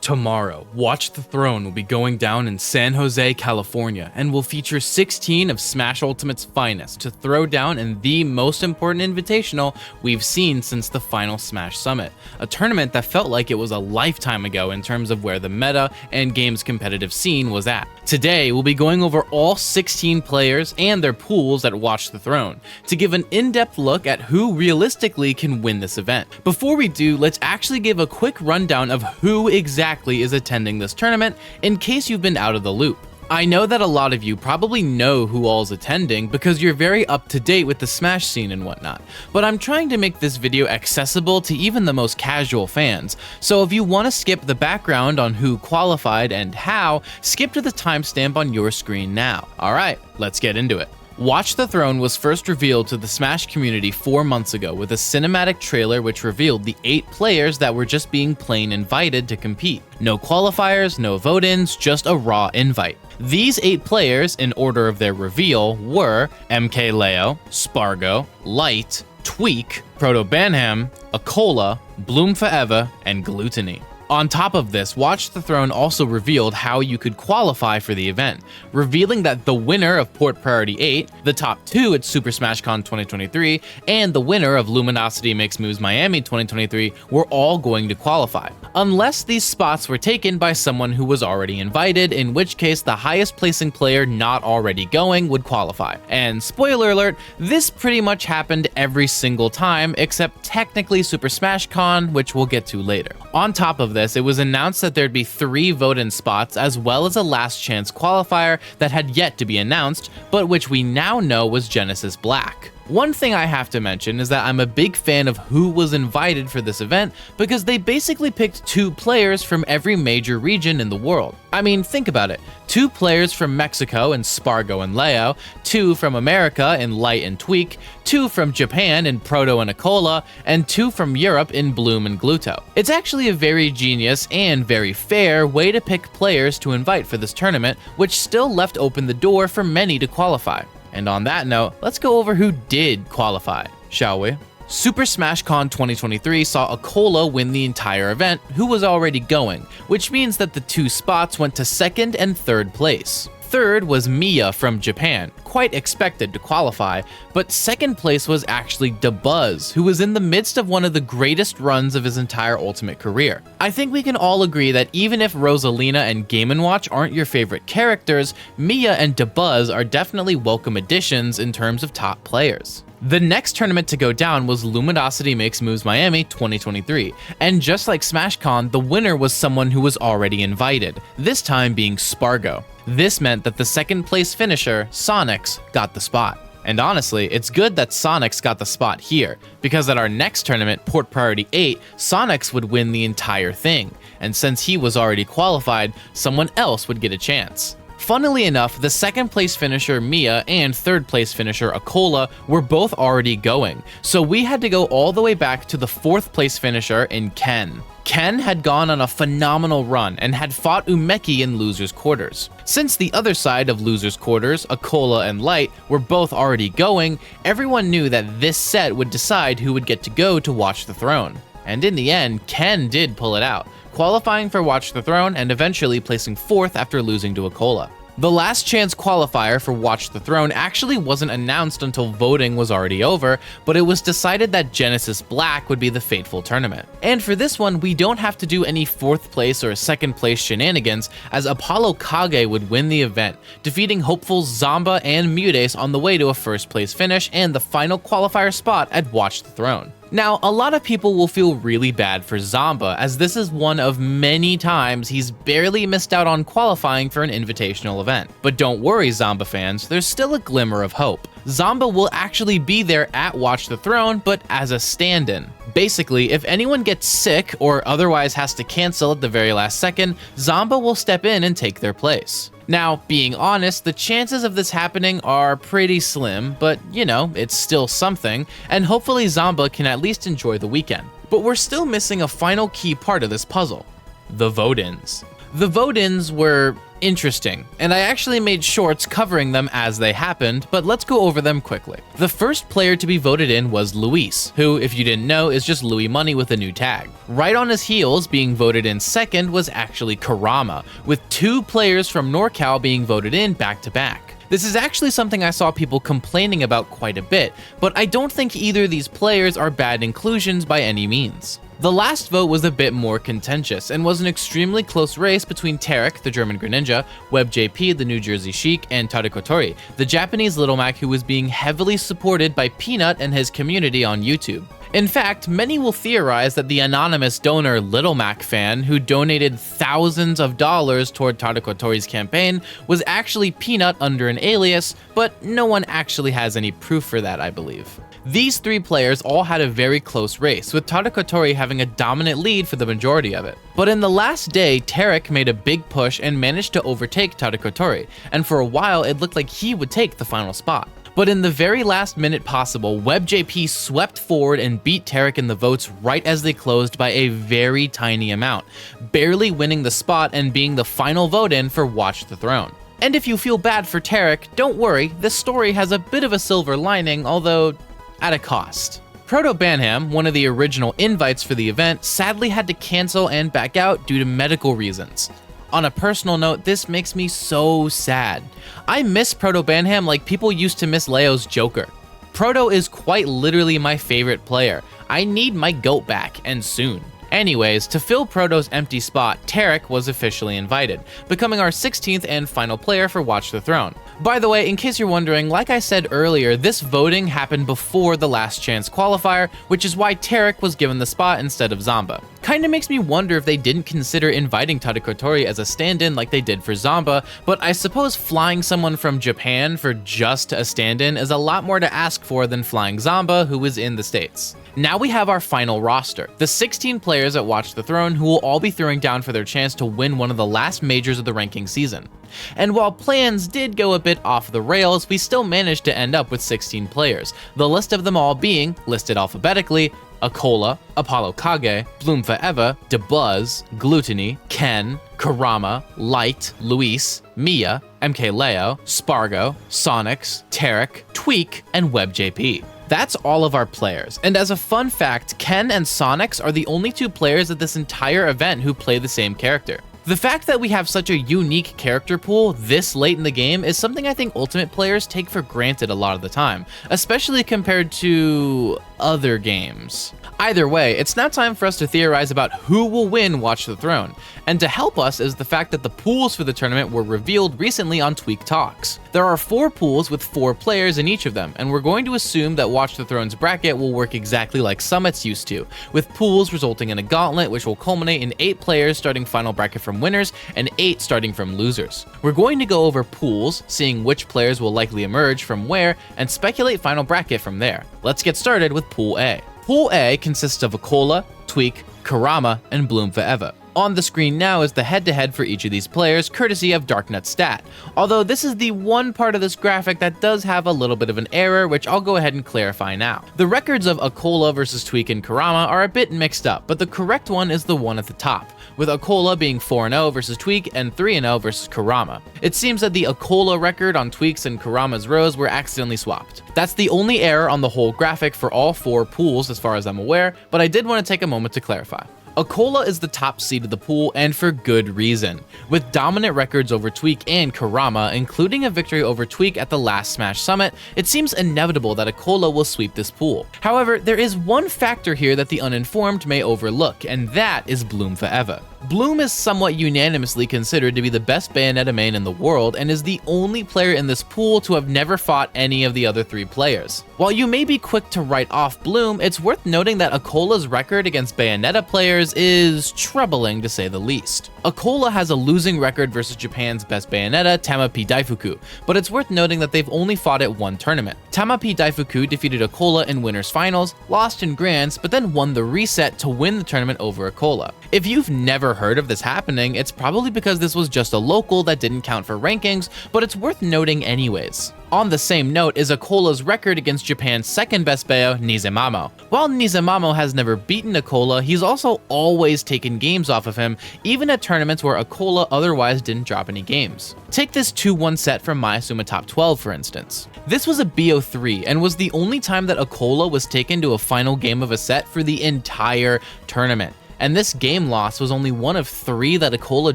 Tomorrow, Watch the Throne will be going down in San Jose, California, and will feature 16 of Smash Ultimate's finest to throw down in the most important invitational we've seen since the final Smash Summit, a tournament that felt like it was a lifetime ago in terms of where the meta and game's competitive scene was at. Today, we'll be going over all 16 players and their pools at Watch the Throne, to give an in-depth look at who realistically can win this event. Before we do, let's actually give a quick rundown of who exactly is attending this tournament in case you've been out of the loop. I know that a lot of you probably know who all's attending because you're very up to date with the Smash scene and whatnot, but I'm trying to make this video accessible to even the most casual fans, so if you want to skip the background on who qualified and how, skip to the timestamp on your screen now. Alright, let's get into it. Watch the Throne was first revealed to the Smash community 4 months ago with a cinematic trailer which revealed the 8 players that were just being plain invited to compete. No qualifiers, no vote-ins, just a raw invite. These 8 players, in order of their reveal, were MKLeo, Spargo, Light, Tweak, Proto Banham, Acola, Bloom Forever, and Gluttony. On top of this, Watch the Throne also revealed how you could qualify for the event, revealing that the winner of Port Priority 8, the top 2 at Super Smash Con 2023, and the winner of Luminosity Makes Moves Miami 2023 were all going to qualify, unless these spots were taken by someone who was already invited, in which case the highest placing player not already going would qualify. And spoiler alert, this pretty much happened every single time except technically Super Smash Con, which we'll get to later. On top of this, it was announced that there'd be 3 vote-in spots as well as a last chance qualifier that had yet to be announced, but which we now know was Genesis Black. One thing I have to mention is that I'm a big fan of who was invited for this event because they basically picked 2 players from every major region in the world. I mean, think about it. 2 players from Mexico in Spargo and Leo, 2 from America in Light and Tweak, 2 from Japan in Proto and Acola, and 2 from Europe in Bloom and Gluto. It's actually a very genius and very fair way to pick players to invite for this tournament, which still left open the door for many to qualify. And on that note, let's go over who did qualify, shall we? Super Smash Con 2023 saw Acola win the entire event, who was already going, which means that the 2 spots went to 2nd and 3rd place. 3rd was Miya from Japan, quite expected to qualify, but 2nd place was actually Dabuz, who was in the midst of one of the greatest runs of his entire Ultimate career. I think we can all agree that even if Rosalina and Game & Watch aren't your favorite characters, Miya and Dabuz are definitely welcome additions in terms of top players. The next tournament to go down was Luminosity Makes Moves Miami 2023, and just like SmashCon, the winner was someone who was already invited, this time being Spargo. This meant that the 2nd place finisher, Sonics, got the spot. And honestly, it's good that Sonics got the spot here, because at our next tournament, Port Priority 8, Sonics would win the entire thing, and since he was already qualified, someone else would get a chance. Funnily enough, the 2nd place finisher Miya and 3rd place finisher Acola were both already going, so we had to go all the way back to the 4th place finisher in Ken. Ken had gone on a phenomenal run and had fought Umeki in Losers Quarters. Since the other side of Losers Quarters, Acola and Light, were both already going, everyone knew that this set would decide who would get to go to Watch the Throne. And in the end, Ken did pull it out, qualifying for Watch the Throne and eventually placing 4th after losing to Acola. The last chance qualifier for Watch the Throne actually wasn't announced until voting was already over, but it was decided that Genesis Black would be the fateful tournament. And for this one, we don't have to do any 4th place or 2nd place shenanigans, as Apollo Kage would win the event, defeating hopefuls Zamba and Mudace on the way to a 1st place finish and the final qualifier spot at Watch the Throne. Now, a lot of people will feel really bad for Zamba, as this is one of many times he's barely missed out on qualifying for an invitational event. But don't worry, Zamba fans, there's still a glimmer of hope. Zamba will actually be there at Watch the Throne, but as a stand-in. Basically, if anyone gets sick or otherwise has to cancel at the very last second, Zamba will step in and take their place. Now, being honest, the chances of this happening are pretty slim, but you know, it's still something, and hopefully Zamba can at least enjoy the weekend. But we're still missing a final key part of this puzzle. the vote-ins. The vote-ins were interesting, and I actually made shorts covering them as they happened, but let's go over them quickly. The first player to be voted in was Luis, who, if you didn't know, is just Louis Money with a new tag. Right on his heels, being voted in second was actually Kurama, with 2 players from NorCal being voted in back-to-back. This is actually something I saw people complaining about quite a bit, but I don't think either of these players are bad inclusions by any means. The last vote was a bit more contentious and was an extremely close race between Tarek, the German Greninja, WebJP, the New Jersey Sheik, and Tadekotori, the Japanese Little Mac who was being heavily supported by Peanut and his community on YouTube. In fact, many will theorize that the anonymous donor Little Mac fan who donated thousands of dollars toward Tadekotori's campaign was actually Peanut under an alias, but no one actually has any proof for that, I believe. These 3 players all had a very close race, with Tadekotori having a dominant lead for the majority of it. But in the last day, Tarek made a big push and managed to overtake Tadekotori, and for a while it looked like he would take the final spot. But in the very last minute possible, WebJP swept forward and beat Tarek in the votes right as they closed by a very tiny amount, barely winning the spot and being the final vote-in for Watch the Throne. And if you feel bad for Tarek, don't worry, this story has a bit of a silver lining, although at a cost. Proto Banham, one of the original invites for the event, sadly had to cancel and back out due to medical reasons. On a personal note, this makes me so sad. I miss Proto Banham like people used to miss Leo's Joker. Proto is quite literally my favorite player. I need my GOAT back, and soon. Anyways, to fill Proto's empty spot, Tarek was officially invited, becoming our 16th and final player for Watch the Throne. By the way, in case you're wondering, like I said earlier, this voting happened before the last chance qualifier, which is why Tarek was given the spot instead of Zamba. Kinda makes me wonder if they didn't consider inviting Tadekotori as a stand-in like they did for Zamba, but I suppose flying someone from Japan for just a stand-in is a lot more to ask for than flying Zamba, who is in the States. Now we have our final roster, the 16 players at Watch the Throne who will all be throwing down for their chance to win one of the last majors of the ranking season. And while plans did go a bit off the rails, we still managed to end up with 16 players, the list of them all being, listed alphabetically, Acola, Apollo Kage, Bloom Forever, DeBuzz, Gluttony, Ken, Kurama, Light, Luis, Miya, MK Leo, Spargo, Sonics, Tarek, Tweak, and WebJP. That's all of our players, and as a fun fact, Ken and Sonics are the only 2 players at this entire event who play the same character. The fact that we have such a unique character pool this late in the game is something I think Ultimate players take for granted a lot of the time, especially compared to other games. Either way, it's now time for us to theorize about who will win Watch the Throne, and to help us is the fact that the pools for the tournament were revealed recently on Tweak Talks. There are 4 pools with 4 players in each of them, and we're going to assume that Watch the Throne's bracket will work exactly like Summit's used to, with pools resulting in a gauntlet which will culminate in 8 players starting final bracket from winners and 8 starting from losers. We're going to go over pools, seeing which players will likely emerge from where, and speculate final bracket from there. Let's get started with Pool A. Pool A consists of Acola, Tweak, Kurama, and Bloom Forever. On the screen now is the head-to-head for each of these players, courtesy of Darknut Stat, although this is the one part of this graphic that does have a little bit of an error, which I'll go ahead and clarify now. The records of Acola versus Tweak and Kurama are a bit mixed up, but the correct one is the one at the top, with Acola being 4-0 versus Tweak and 3-0 versus Kurama. It seems that the Acola record on Tweak's and Kurama's rows were accidentally swapped. That's the only error on the whole graphic for all 4 pools as far as I'm aware, but I did want to take a moment to clarify. Acola is the top seed of the pool, and for good reason. With dominant records over Tweak and Kurama, including a victory over Tweak at the last Smash Summit, it seems inevitable that Acola will sweep this pool. However, there is one factor here that the uninformed may overlook, and that is Bloom Forever. Bloom is somewhat unanimously considered to be the best Bayonetta main in the world, and is the only player in this pool to have never fought any of the other 3 players. While you may be quick to write off Bloom, it's worth noting that Acola's record against Bayonetta players is troubling to say the least. Acola has a losing record versus Japan's best Bayonetta, Tama P. Daifuku, but it's worth noting that they've only fought at 1 tournament. Tama P. Daifuku defeated Acola in winners finals, lost in grands, but then won the reset to win the tournament over Acola. If you've never never heard of this happening, it's probably because this was just a local that didn't count for rankings, but it's worth noting anyways. On the same note is Acola's record against Japan's second best bayo, Nizamamo. While Nizamamo has never beaten Acola, he's also always taken games off of him, even at tournaments where Acola otherwise didn't drop any games. Take this 2-1 set from Mayasuma Top 12 for instance. This was a BO3 and was the only time that Acola was taken to a final game of a set for the entire tournament. And this game loss was only one of 3 that Acola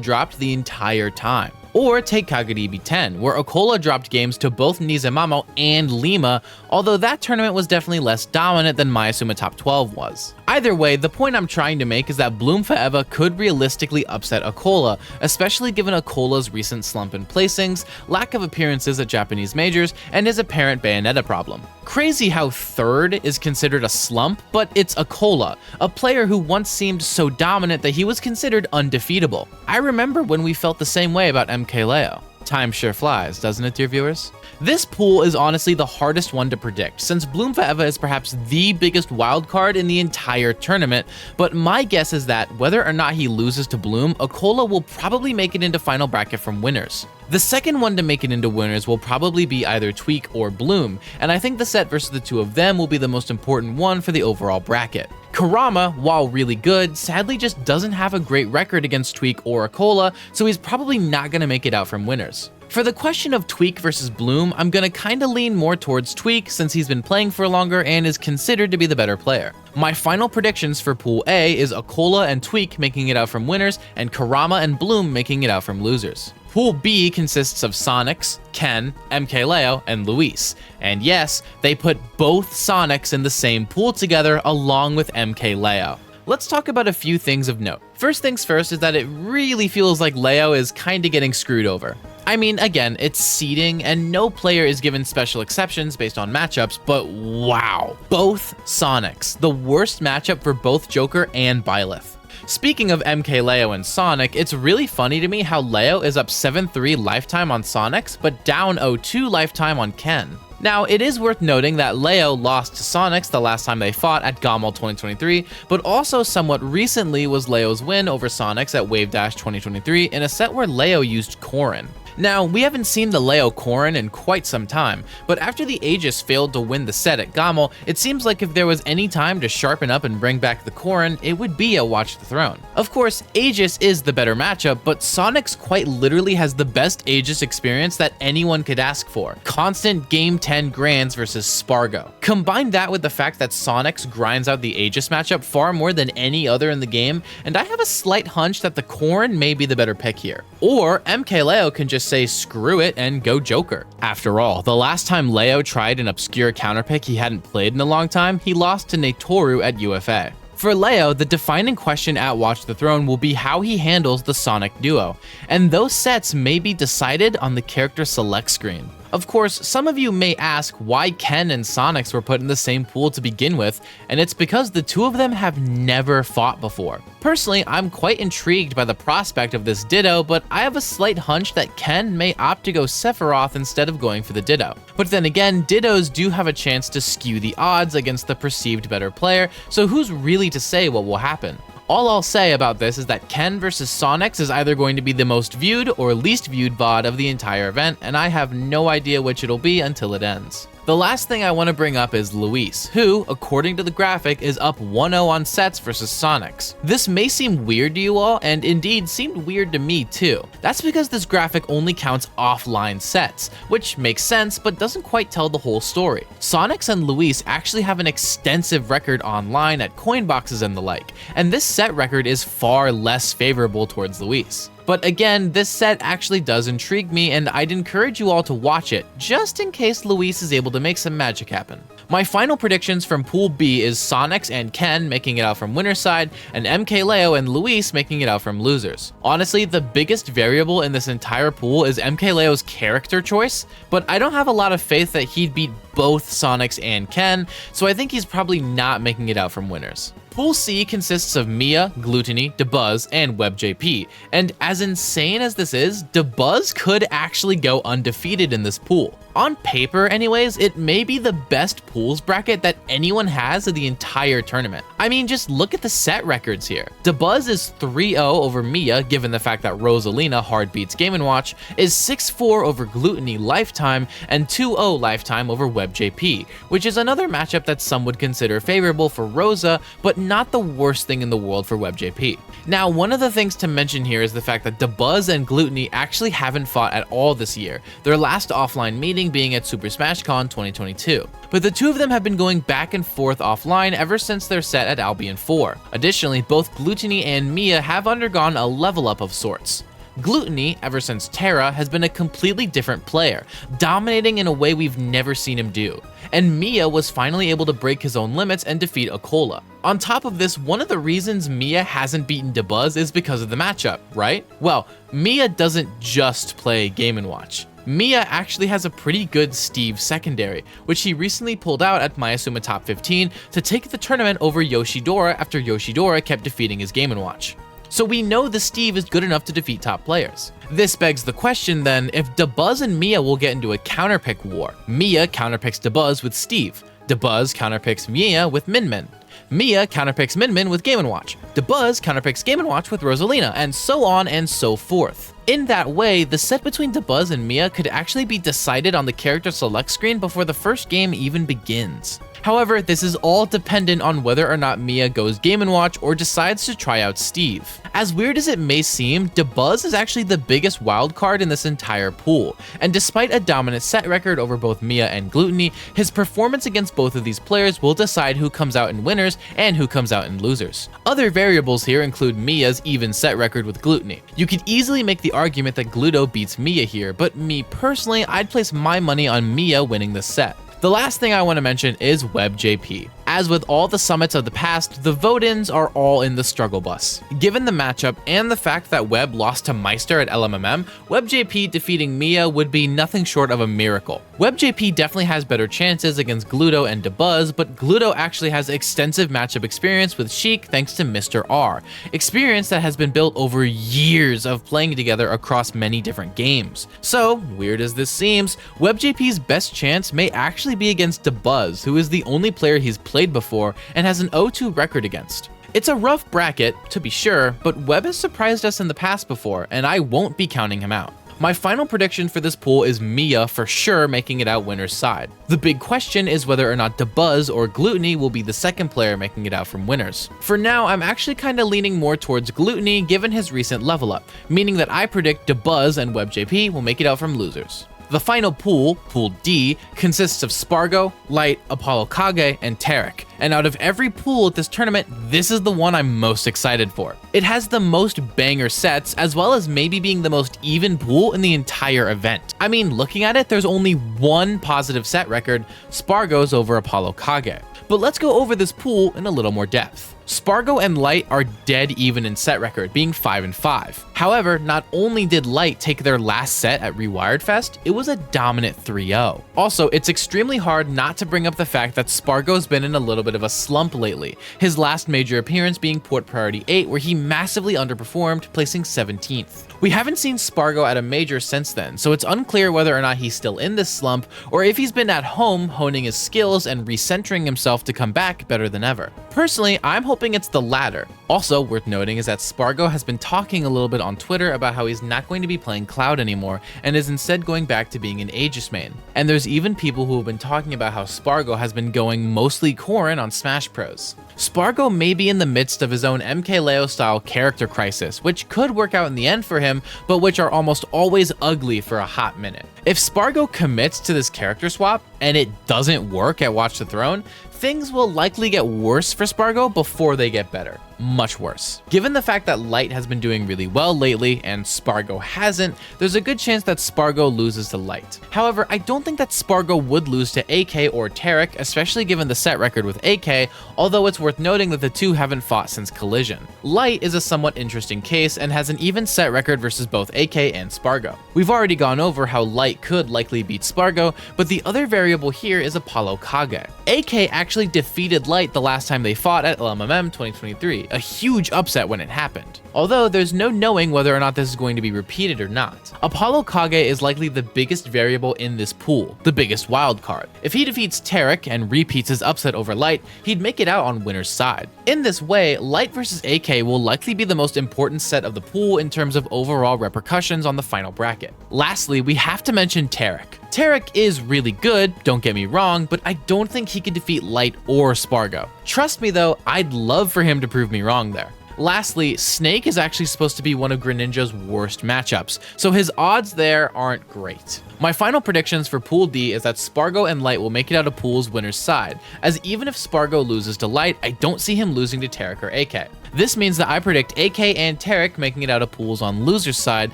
dropped the entire time. Or take Kagaribi 10, where Acola dropped games to both Nizamamo and Lima, although that tournament was definitely less dominant than Mayasuma Top 12 was. Either way, the point I'm trying to make is that Bloom Forever could realistically upset Acola, especially given Acola's recent slump in placings, lack of appearances at Japanese majors, and his apparent Bayonetta problem. Crazy how 3rd is considered a slump, but it's Acola, a player who once seemed so dominant that he was considered undefeatable. I remember when we felt the same way about MK Leo. Time sure flies, doesn't it, dear viewers? This pool is honestly the hardest one to predict, since Bloom Forever is perhaps the biggest wildcard in the entire tournament, but my guess is that whether or not he loses to Bloom, Acola will probably make it into final bracket from winners. The second one to make it into winners will probably be either Tweak or Bloom, and I think the set versus the two of them will be the most important one for the overall bracket. Kurama, while really good, sadly just doesn't have a great record against Tweak or Acola, so he's probably not going to make it out from winners. For the question of Tweak versus Bloom, I'm gonna kinda lean more towards Tweak since he's been playing for longer and is considered to be the better player. My final predictions for Pool A is Acola and Tweak making it out from winners, and Kurama and Bloom making it out from losers. Pool B consists of Sonics, Ken, MK Leo, and Luis. And yes, they put both Sonics in the same pool together along with MK Leo. Let's talk about a few things of note. First things first is that it really feels like Leo is kinda getting screwed over. I mean, again, it's seeding and no player is given special exceptions based on matchups, but wow. Both Sonics, the worst matchup for both Joker and Byleth. Speaking of MK Leo and Sonic, it's really funny to me how Leo is up 7-3 lifetime on Sonics, but down 0-2 lifetime on Ken. Now, it is worth noting that Leo lost to Sonics the last time they fought at Gamal 2023, but also somewhat recently was Leo's win over Sonics at Wave Dash 2023 in a set where Leo used Corrin. Now, we haven't seen the Leo Corrin in quite some time, but after the Aegis failed to win the set at Gamal, it seems like if there was any time to sharpen up and bring back the Corrin, it would be a Watch the Throne. Of course, Aegis is the better matchup, but Sonics quite literally has the best Aegis experience that anyone could ask for. Constant Game 10 Grands versus Spargo. Combine that with the fact that Sonics grinds out the Aegis matchup far more than any other in the game, and I have a slight hunch that the Corrin may be the better pick here. Or MK Leo can just say screw it and go Joker. After all, the last time Leo tried an obscure counterpick he hadn't played in a long time, he lost to Netoru at UFA. For Leo, the defining question at Watch the Throne will be how he handles the Sonic duo, and those sets may be decided on the character select screen. Of course, some of you may ask why Ken and Sonics were put in the same pool to begin with, and it's because the two of them have never fought before. Personally, I'm quite intrigued by the prospect of this Ditto, but I have a slight hunch that Ken may opt to go Sephiroth instead of going for the Ditto. But then again, Dittos do have a chance to skew the odds against the perceived better player, so who's really to say what will happen? All I'll say about this is that Ken versus Sonics is either going to be the most viewed or least viewed VOD of the entire event, and I have no idea which it'll be until it ends. The last thing I want to bring up is Luis, who, according to the graphic, is up 1-0 on sets versus Sonics. This may seem weird to you all, and indeed seemed weird to me too. That's because this graphic only counts offline sets, which makes sense but doesn't quite tell the whole story. Sonics and Luis actually have an extensive record online at coin boxes and the like, and this set record is far less favorable towards Luis. But again, this set actually does intrigue me, and I'd encourage you all to watch it, just in case Luis is able to make some magic happen. My final predictions from Pool B is Sonics and Ken making it out from winner's side, and MK Leo and Luis making it out from losers. Honestly, the biggest variable in this entire pool is MK Leo's character choice, but I don't have a lot of faith that he'd beat both Sonics and Ken, so I think he's probably not making it out from winners. Pool C consists of Miya, Gluttony, Dabuz, and WebJP, and as insane as this is, Dabuz could actually go undefeated in this pool. On paper anyways, it may be the best pools bracket that anyone has of the entire tournament. I mean, just look at the set records here. Dabuz is 3-0 over Miya, given the fact that Rosalina hard beats Game & Watch, is 6-4 over Gluttony Lifetime, and 2-0 Lifetime over WebJP, which is another matchup that some would consider favorable for Rosa, but not the worst thing in the world for WebJP. Now, one of the things to mention here is the fact that Dabuz and Gluttony actually haven't fought at all this year, their last offline meeting being at Super Smash Con 2022. But the two of them have been going back and forth offline ever since their set at Albion 4. Additionally, both Gluttony and Miya have undergone a level up of sorts. Gluttony, ever since Terra, has been a completely different player, dominating in a way we've never seen him do. And Miya was finally able to break his own limits and defeat Acola. On top of this, one of the reasons Miya hasn't beaten Dabuz is because of the matchup, right? Well, Miya doesn't just play Game & Watch. Miya actually has a pretty good Steve secondary, which he recently pulled out at Mayasuma Top 15 to take the tournament over Yoshidora after Yoshidora kept defeating his Game & Watch. So we know the Steve is good enough to defeat top players. This begs the question then, if Dabuz and Miya will get into a counterpick war. Miya counterpicks Dabuz with Steve. Dabuz counterpicks Miya with Min. Miya counterpicks Min with Game & Watch. Dabuz counterpicks Game & Watch with Rosalina, and so on and so forth. In that way, the set between Dabuz and Miya could actually be decided on the character select screen before the first game even begins. However, this is all dependent on whether or not Miya goes Game & Watch or decides to try out Steve. As weird as it may seem, Dabuz is actually the biggest wildcard in this entire pool, and despite a dominant set record over both Miya and Gluttony, his performance against both of these players will decide who comes out in winners and who comes out in losers. Other variables here include Miya's even set record with Gluttony. You could easily make the argument that Gluto beats Miya here, but me personally, I'd place my money on Miya winning the set. The last thing I want to mention is WebJP. As with all the summits of the past, the vote-ins are all in the struggle bus. Given the matchup and the fact that Web lost to Meister at LMMM, WebJP defeating Miya would be nothing short of a miracle. WebJP definitely has better chances against Gluto and Dabuz, but Gluto actually has extensive matchup experience with Sheik thanks to Mr. R, experience that has been built over years of playing together across many different games. So, weird as this seems, WebJP's best chance may actually be against Dabuz, who is the only player he's played before and has an 0-2 record against. It's a rough bracket, to be sure, but Web has surprised us in the past before, and I won't be counting him out. My final prediction for this pool is Miya for sure making it out winner's side. The big question is whether or not Dabuz or Gluttony will be the second player making it out from winners. For now, I'm actually kinda leaning more towards Gluttony given his recent level up, meaning that I predict Dabuz and WebJP will make it out from losers. The final pool, Pool D, consists of Spargo, Light, Apollo Kage, and Tarek. And out of every pool at this tournament, this is the one I'm most excited for. It has the most banger sets, as well as maybe being the most even pool in the entire event. I mean, looking at it, there's only one positive set record, Spargo's over Apollo Kage. But let's go over this pool in a little more depth. Spargo and Light are dead even in set record, being 5-5. However, not only did Light take their last set at Rewired Fest, it was a dominant 3-0. Also, it's extremely hard not to bring up the fact that Spargo's been in a little bit of a slump lately, his last major appearance being Port Priority 8, where he massively underperformed, placing 17th. We haven't seen Spargo at a major since then, so it's unclear whether or not he's still in this slump, or if he's been at home honing his skills and recentering himself to come back better than ever. Personally, I'm hoping it's the latter. Also worth noting is that Spargo has been talking a little bit on Twitter about how he's not going to be playing Cloud anymore and is instead going back to being an Aegis main. And there's even people who have been talking about how Spargo has been going mostly Corrin on Smash Bros. Spargo may be in the midst of his own MKLeo style character crisis, which could work out in the end for him, but which are almost always ugly for a hot minute. If Spargo commits to this character swap, and it doesn't work at Watch the Throne, things will likely get worse for Spargo before they get better. Much worse. Given the fact that Light has been doing really well lately and Spargo hasn't, there's a good chance that Spargo loses to Light. However, I don't think that Spargo would lose to AK or Tarek, especially given the set record with AK, although it's worth noting that the two haven't fought since Collision. Light is a somewhat interesting case and has an even set record versus both AK and Spargo. We've already gone over how Light could likely beat Spargo, but the other variable here is Apollo Kage. AK actually defeated Light the last time they fought at LMMM 2023, a huge upset when it happened. Although there's no knowing whether or not this is going to be repeated or not. Apollo Kage is likely the biggest variable in this pool, the biggest wild card. If he defeats Tarek and repeats his upset over Light, he'd make it out on winner's side. In this way, Light versus AK will likely be the most important set of the pool in terms of overall repercussions on the final bracket. Lastly, we have to mention Tarek. Tarek is really good, don't get me wrong, but I don't think he could defeat Light or Spargo. Trust me though, I'd love for him to prove me wrong there. Lastly, Snake is actually supposed to be one of Greninja's worst matchups, so his odds there aren't great. My final predictions for Pool D is that Spargo and Light will make it out of Pool's winner's side, as even if Spargo loses to Light, I don't see him losing to Tarek or AK. This means that I predict AK and Tarek making it out of Pools on loser's side,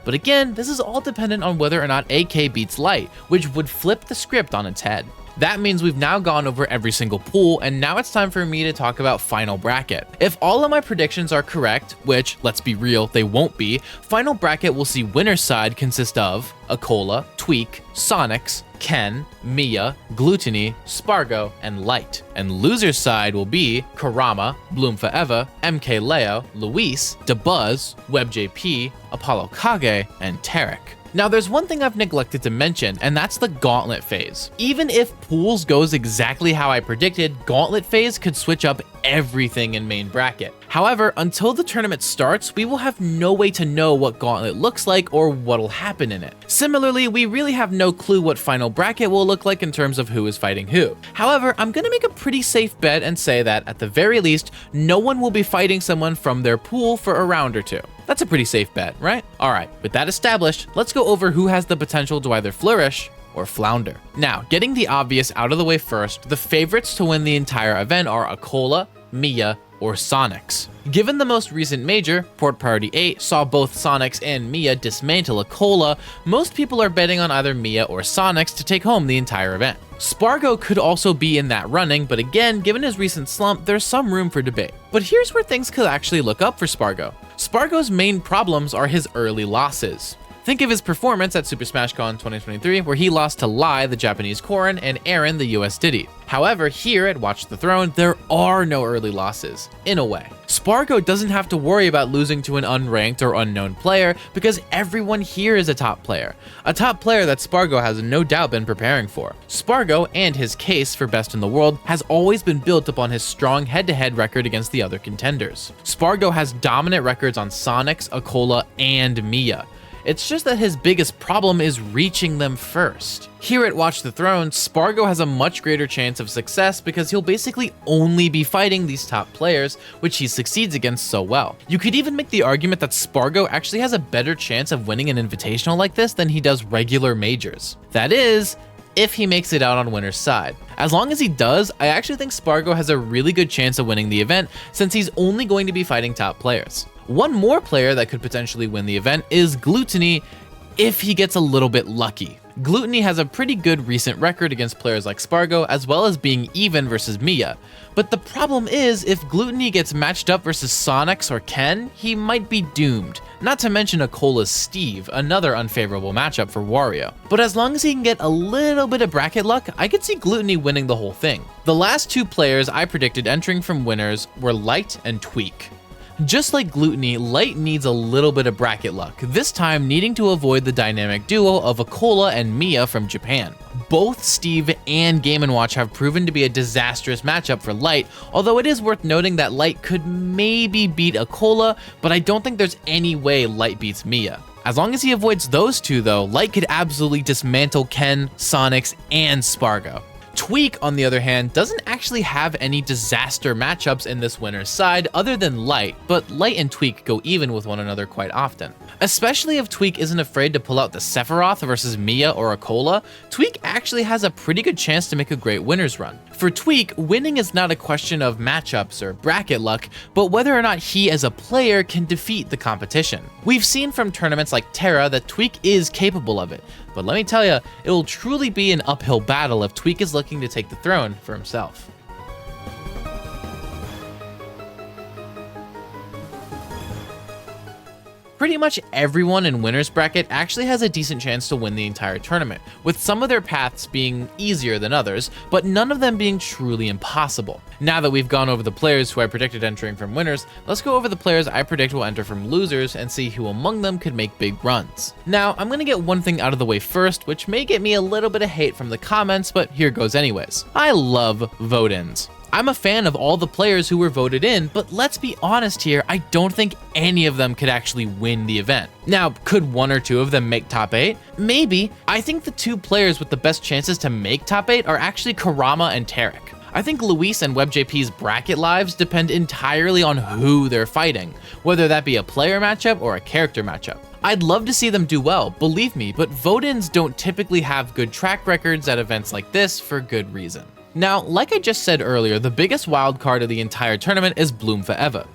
but again, this is all dependent on whether or not AK beats Light, which would flip the script on its head. That means we've now gone over every single pool, and now it's time for me to talk about final bracket. If all of my predictions are correct, which, let's be real, they won't be, final bracket will see winner's side consist of Acola, Tweak, Sonics, Ken, Miya, Gluttony, Spargo, and Light. And loser's side will be Kurama, Bloom Forever, MK Leo, Luis, DeBuzz, WebJP, Apollo Kage, and Tarek. Now there's one thing I've neglected to mention, and that's the Gauntlet phase. Even if Pools goes exactly how I predicted, Gauntlet phase could switch up everything in main bracket. However, until the tournament starts, we will have no way to know what Gauntlet looks like or what'll happen in it. Similarly, we really have no clue what final bracket will look like in terms of who is fighting who. However, I'm gonna make a pretty safe bet and say that, at the very least, no one will be fighting someone from their pool for a round or two. That's a pretty safe bet, right? Alright, with that established, let's go over who has the potential to either flourish or flounder. Now, getting the obvious out of the way first, the favorites to win the entire event are Acola, Miya, or Sonics. Given the most recent major, Port Priority 8, saw both Sonics and Miya dismantle Acola, most people are betting on either Miya or Sonics to take home the entire event. Spargo could also be in that running, but again, given his recent slump, there's some room for debate. But here's where things could actually look up for Spargo. Spargo's main problems are his early losses. Think of his performance at Super Smash Con 2023, where he lost to Lai, the Japanese Corrin, and Aaron, the US Diddy. However, here at Watch the Throne, there are no early losses, in a way. Spargo doesn't have to worry about losing to an unranked or unknown player because everyone here is a top player. A top player that Spargo has no doubt been preparing for. Spargo, and his case for best in the world, has always been built upon his strong head-to-head record against the other contenders. Spargo has dominant records on Sonics, Acola, and Miya. It's just that his biggest problem is reaching them first. Here at Watch the Throne, Spargo has a much greater chance of success because he'll basically only be fighting these top players, which he succeeds against so well. You could even make the argument that Spargo actually has a better chance of winning an invitational like this than he does regular majors. That is, if he makes it out on winner's side. As long as he does, I actually think Spargo has a really good chance of winning the event since he's only going to be fighting top players. One more player that could potentially win the event is Gluttony if he gets a little bit lucky. Gluttony has a pretty good recent record against players like Spargo, as well as being even versus Miya. But the problem is, if Gluttony gets matched up versus Sonics or Ken, he might be doomed. Not to mention Acola's Steve, another unfavorable matchup for Wario. But as long as he can get a little bit of bracket luck, I could see Gluttony winning the whole thing. The last two players I predicted entering from winners were Light and Tweak. Just like Gluttony, Light needs a little bit of bracket luck, this time needing to avoid the dynamic duo of Acola and Miya from Japan. Both Steve and Game & Watch have proven to be a disastrous matchup for Light, although it is worth noting that Light could maybe beat Acola, but I don't think there's any way Light beats Miya. As long as he avoids those two though, Light could absolutely dismantle Ken, Sonics, and Spargo. Tweak, on the other hand, doesn't actually have any disaster matchups in this winner's side other than Light, but Light and Tweak go even with one another quite often. Especially if Tweak isn't afraid to pull out the Sephiroth versus Miya or Acola, Tweak actually has a pretty good chance to make a great winner's run. For Tweak, winning is not a question of matchups or bracket luck, but whether or not he as a player can defeat the competition. We've seen from tournaments like Terra that Tweak is capable of it, but let me tell you, it'll truly be an uphill battle if Tweak is looking to take the throne for himself. Pretty much everyone in winner's bracket actually has a decent chance to win the entire tournament, with some of their paths being easier than others, but none of them being truly impossible. Now that we've gone over the players who I predicted entering from winners, let's go over the players I predict will enter from losers and see who among them could make big runs. Now, I'm gonna get one thing out of the way first, which may get me a little bit of hate from the comments, but here goes anyways. I love vote-ins. I'm a fan of all the players who were voted in, but let's be honest here, I don't think any of them could actually win the event. Now, could one or two of them make top 8? Maybe. I think the two players with the best chances to make top 8 are actually Kurama and Tarek. I think Luis and WebJP's bracket lives depend entirely on who they're fighting, whether that be a player matchup or a character matchup. I'd love to see them do well, believe me, but vote-ins don't typically have good track records at events like this for good reason. Now, like I just said earlier, the biggest wildcard of the entire tournament is Bloom Forever.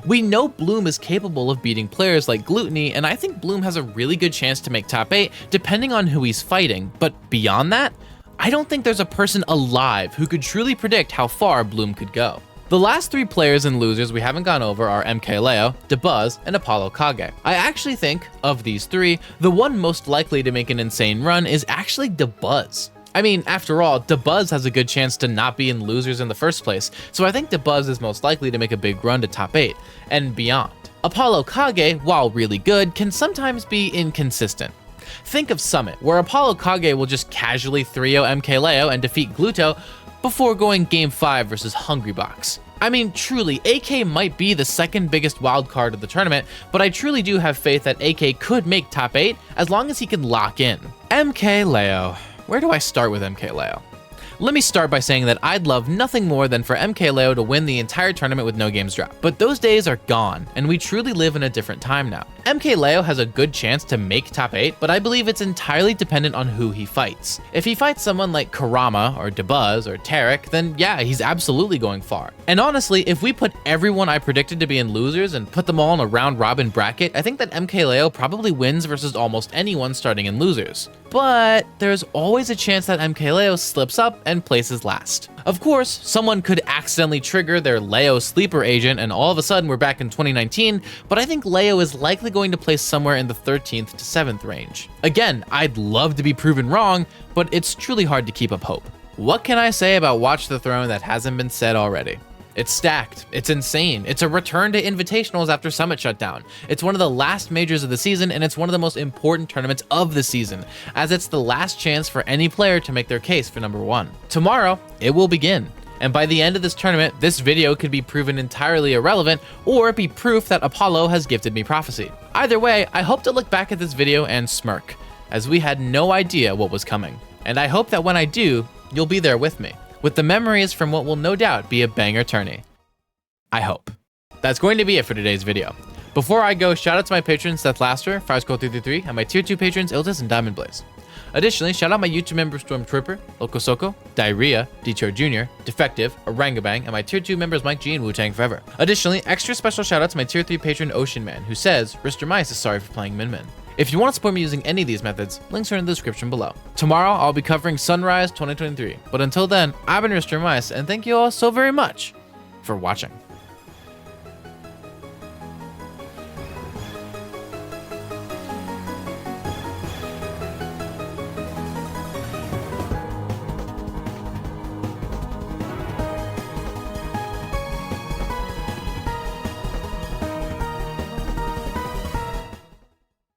We know Bloom is capable of beating players like Gluttony, and I think Bloom has a really good chance to make top 8 depending on who he's fighting, but beyond that, I don't think there's a person alive who could truly predict how far Bloom could go. The last 3 players and losers we haven't gone over are MKLeo, Dabuz, and Apollo Kage. I actually think, of these 3, the one most likely to make an insane run is actually Dabuz. I mean, after all, Dabuz has a good chance to not be in losers in the first place, so I think Dabuz is most likely to make a big run to top 8, and beyond. Apollo Kage, while really good, can sometimes be inconsistent. Think of Summit, where Apollo Kage will just casually 3-0 MKLeo and defeat Gluto before going Game 5 versus Hungrybox. I mean, truly, AK might be the second biggest wildcard of the tournament, but I truly do have faith that AK could make top 8 as long as he can lock in. MKLeo. Where do I start with MKLeo? Let me start by saying that I'd love nothing more than for MKLeo to win the entire tournament with no games dropped, but those days are gone, and we truly live in a different time now. MKLeo has a good chance to make top 8, but I believe it's entirely dependent on who he fights. If he fights someone like Kurama or Dabuz or Tarek, then yeah, he's absolutely going far. And honestly, if we put everyone I predicted to be in losers and put them all in a round robin bracket, I think that MKLeo probably wins versus almost anyone starting in losers. But there's always a chance that MKLeo slips up and places last. Of course, someone could accidentally trigger their Leo sleeper agent and all of a sudden we're back in 2019, but I think Leo is likely going to place somewhere in the 13th to 7th range. Again, I'd love to be proven wrong, but it's truly hard to keep up hope. What can I say about Watch the Throne that hasn't been said already? It's stacked, it's insane, it's a return to invitationals after Summit shut down. It's one of the last majors of the season, and it's one of the most important tournaments of the season, as it's the last chance for any player to make their case for number 1. Tomorrow, it will begin. And by the end of this tournament, this video could be proven entirely irrelevant, or be proof that Apollo has gifted me prophecy. Either way, I hope to look back at this video and smirk, as we had no idea what was coming. And I hope that when I do, you'll be there with me, with the memories from what will no doubt be a banger tourney. I hope. That's going to be it for today's video. Before I go, shout out to my patrons Seth Laster, FireSkull333, and my tier 2 patrons Iltis and Diamond Blaze. Additionally, shout out my YouTube members Stormtrooper, Lokosoko, Diarrhea, Dcho Jr., Defective, Orangabang, and my tier 2 members Mike G and Wu-Tang Forever. Additionally, extra special shout out to my tier 3 patron Ocean Man, who says, Mr. Mice is sorry for playing Min Min. If you want to support me using any of these methods, links are in the description below. Tomorrow, I'll be covering Sunrise 2023. But until then, I've been Mr. Mice, and thank you all so very much for watching.